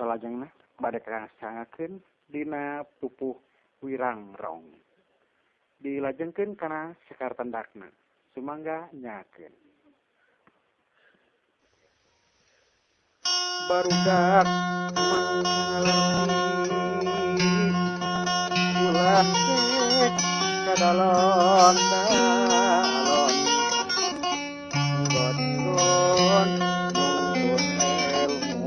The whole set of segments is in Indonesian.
salajengna bade kasangakeun dina pupuh wirangrong. Dilajengkeun kana sekar tendakna. Sumangga nyakeun. Barudak mengerti ulah kadalon dalon godgon nuntut ilmu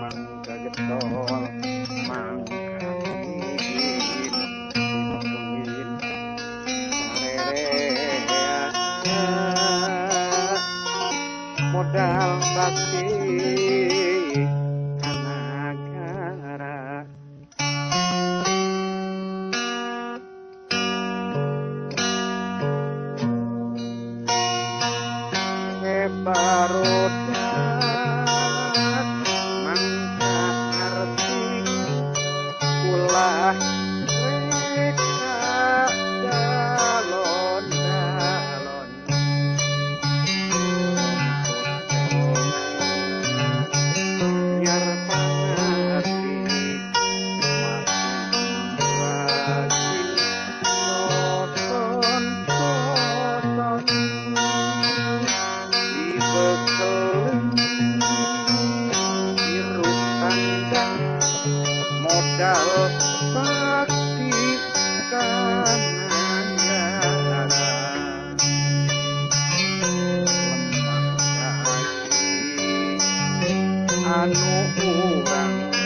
mangga getol mangga ditungin modal bakti kanagara barudak mangga ngerti ulah reka dalon-dalon nyar pangerti makin rajin toton-toton dibekel iruk tangga modal bakti kanagara lemah kasih anu urang